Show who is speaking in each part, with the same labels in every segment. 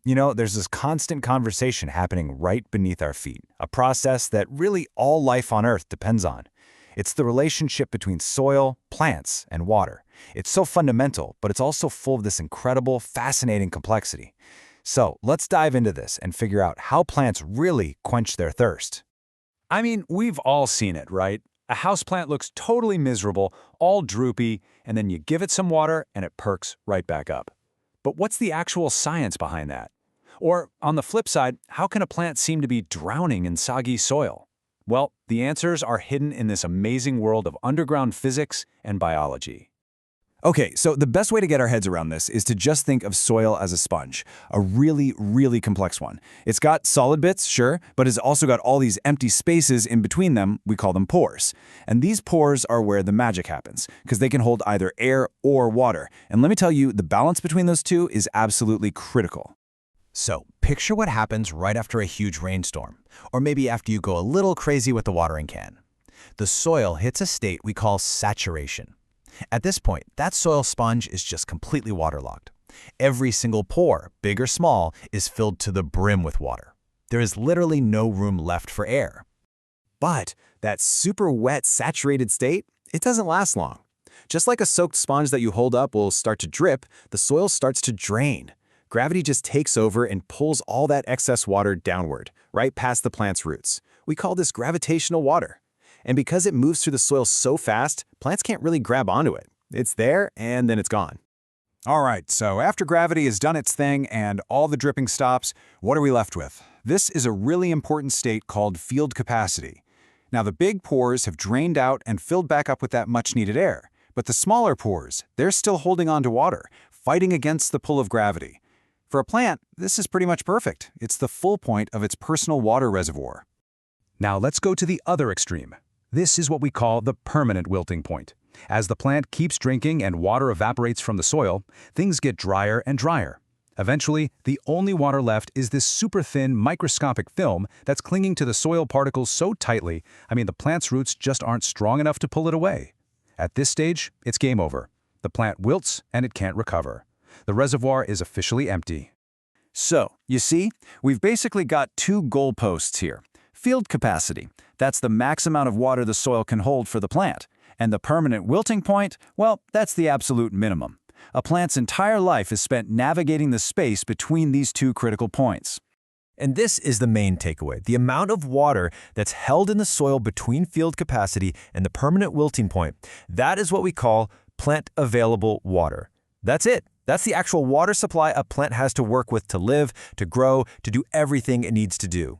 Speaker 1: There's this constant conversation happening right beneath our feet, a process that really all life on Earth depends on. It's the relationship between soil, plants, and water. It's so fundamental, but it's also full of this incredible, fascinating complexity. So let's dive into this and figure out how plants really quench their thirst.
Speaker 2: I mean, we've all seen it, right? A houseplant looks totally miserable, all droopy, and then you give it some water and it perks right back up. But what's the actual science behind that? Or, on the flip side, how can a plant seem to be drowning in soggy soil? Well, the answers are hidden in this amazing world of underground physics and biology.
Speaker 1: Okay, so the best way to get our heads around this is to just think of soil as a sponge, a really, really complex one. It's got solid bits, sure, but it's also got all these empty spaces in between them. We call them pores. And these pores are where the magic happens, because they can hold either air or water. And let me tell you, the balance between those two is absolutely critical.
Speaker 3: So, picture what happens right after a huge rainstorm, or maybe after you go a little crazy with the watering can. The soil hits a state we call saturation. At this point, that soil sponge is just completely waterlogged. Every single pore, big or small, is filled to the brim with water. There is literally no room left for air.
Speaker 4: But that super wet, saturated state, it doesn't last long. Just like a soaked sponge that you hold up will start to drip, the soil starts to drain. Gravity just takes over and pulls all that excess water downward, right past the plant's roots. We call this gravitational water. And because it moves through the soil so fast, plants can't really grab onto it. It's there, and then it's gone.
Speaker 2: All right, so after gravity has done its thing and all the dripping stops, what are we left with? This is a really important state called field capacity. Now, the big pores have drained out and filled back up with that much-needed air. But the smaller pores, they're still holding on to water, fighting against the pull of gravity. For a plant, this is pretty much perfect. It's the full point of its personal water reservoir. Now, let's go to the other extreme. This is what we call the permanent wilting point. As the plant keeps drinking and water evaporates from the soil, things get drier and drier. Eventually, the only water left is this super thin, microscopic film that's clinging to the soil particles so tightly, the plant's roots just aren't strong enough to pull it away. At this stage, it's game over. The plant wilts and it can't recover. The reservoir is officially empty.
Speaker 1: So, you see, we've basically got two goalposts here. Field capacity, that's the max amount of water the soil can hold for the plant. And the permanent wilting point, well, that's the absolute minimum. A plant's entire life is spent navigating the space between these two critical points.
Speaker 3: And this is the main takeaway. The amount of water that's held in the soil between field capacity and the permanent wilting point, that is what we call plant available water. That's it. That's the actual water supply a plant has to work with to live, to grow, to do everything it needs to do.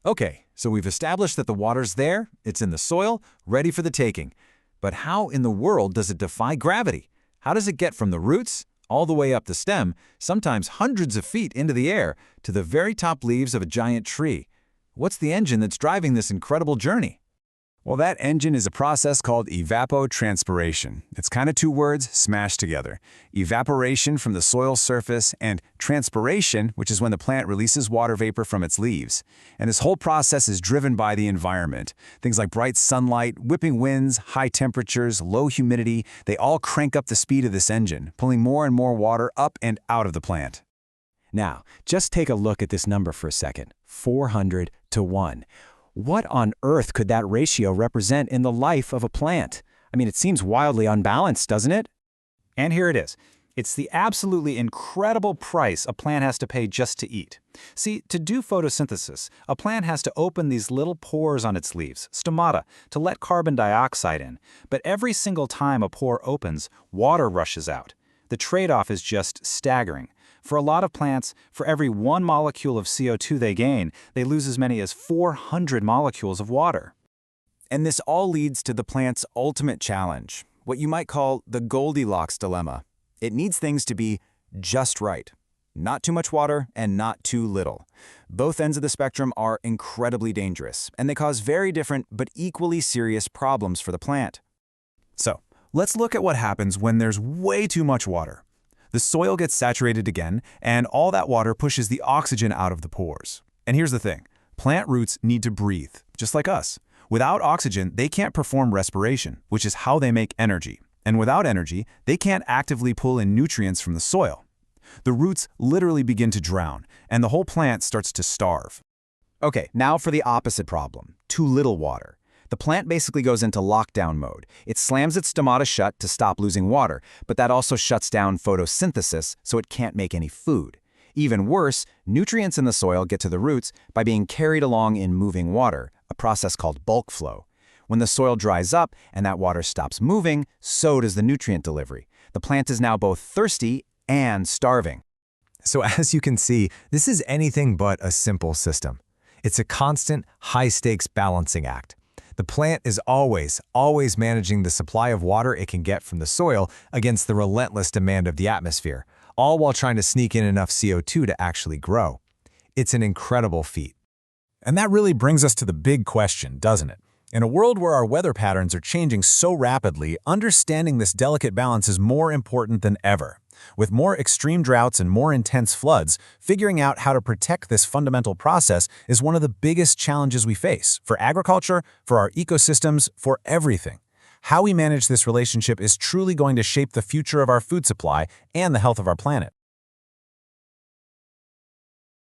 Speaker 4: Okay, so we've established that the water's there, it's in the soil, ready for the taking. But how in the world does it defy gravity? How does it get from the roots, all the way up the stem, sometimes hundreds of feet into the air, to the very top leaves of a giant tree? What's the engine that's driving this incredible journey?
Speaker 2: Well, that engine is a process called evapotranspiration. It's kind of two words smashed together. Evaporation from the soil surface and transpiration, which is when the plant releases water vapor from its leaves. And this whole process is driven by the environment. Things like bright sunlight, whipping winds, high temperatures, low humidity, they all crank up the speed of this engine, pulling more and more water up and out of the plant.
Speaker 4: Now, just take a look at this number for a second, 400 to 1. What on earth could that ratio represent in the life of a plant? It seems wildly unbalanced, doesn't it?
Speaker 1: And here it is. It's the absolutely incredible price a plant has to pay just to eat. See, to do photosynthesis, a plant has to open these little pores on its leaves, stomata, to let carbon dioxide in. But every single time a pore opens, water rushes out. The trade-off is just staggering. For a lot of plants, for every 1 molecule of CO2 they gain, they lose as many as 400 molecules of water.
Speaker 4: And this all leads to the plant's ultimate challenge, what you might call the Goldilocks dilemma. It needs things to be just right. Not too much water and not too little. Both ends of the spectrum are incredibly dangerous, and they cause very different but equally serious problems for the plant.
Speaker 2: So, let's look at what happens when there's way too much water. The soil gets saturated again, and all that water pushes the oxygen out of the pores. And here's the thing. Plant roots need to breathe, just like us. Without oxygen, they can't perform respiration, which is how they make energy. And without energy, they can't actively pull in nutrients from the soil. The roots literally begin to drown, and the whole plant starts to starve.
Speaker 3: Okay, now for the opposite problem, too little water. The plant basically goes into lockdown mode. It slams its stomata shut to stop losing water, but that also shuts down photosynthesis, so it can't make any food. Even worse, nutrients in the soil get to the roots by being carried along in moving water, a process called bulk flow. When the soil dries up and that water stops moving, so does the nutrient delivery. The plant is now both thirsty and starving.
Speaker 5: So as you can see, this is anything but a simple system. It's a constant, high-stakes balancing act. The plant is always managing the supply of water it can get from the soil against the relentless demand of the atmosphere, all while trying to sneak in enough CO2 to actually grow. It's an incredible feat.
Speaker 2: And that really brings us to the big question, doesn't it? In a world where our weather patterns are changing so rapidly, understanding this delicate balance is more important than ever. With more extreme droughts and more intense floods, figuring out how to protect this fundamental process is one of the biggest challenges we face, for agriculture, for our ecosystems, for everything. How we manage this relationship is truly going to shape the future of our food supply and the health of our planet.